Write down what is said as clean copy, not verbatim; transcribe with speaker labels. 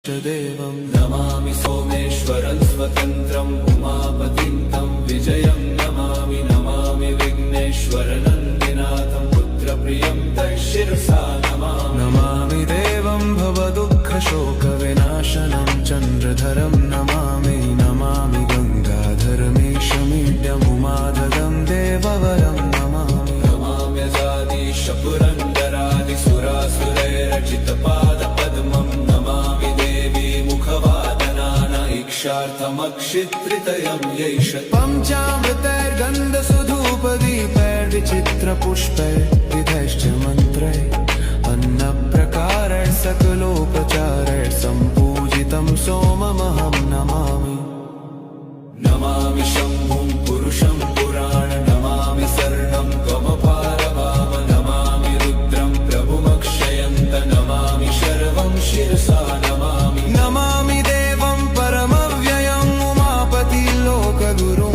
Speaker 1: देवं नमामि सोमेश्वरं स्वतन्त्रम् उमापतिं तं विजयं नमामि नमामि विघ्नेश्वरनन्दिनाथं पुत्रप्रियं तं शिरसा नमामि नमामि देवं भवदुःखशोकविनाशनं चन्द्रधरं नमामि नमामि गङ्गाधरमीशमीड्यमुमाधगं देववरं नमामि नमाम्यजादीश पुरन्दरादिसुरासुरैरचितपादपद्मं नमामि देवी मुखवादनान इक्षार्थमक्षित्रितयं यैष पञ्चामृतैर्गन्धसुधूपदीपैर्विचित्रपुष्पैर्विधैश्च मन्त्रैः अन्नप्रकारैः सकलोपचारैः सम्पूजितं सोममहं नमामि नमामि शम्भुं पुरुषं पुराण नमामि शरणं त्वमपारभाव नमामि रुद्रं प्रभुमक्षयन्त नमामि शर्वं शिरसा नमामि नमामि देवं परमव्ययम् उमापति लोकगुरु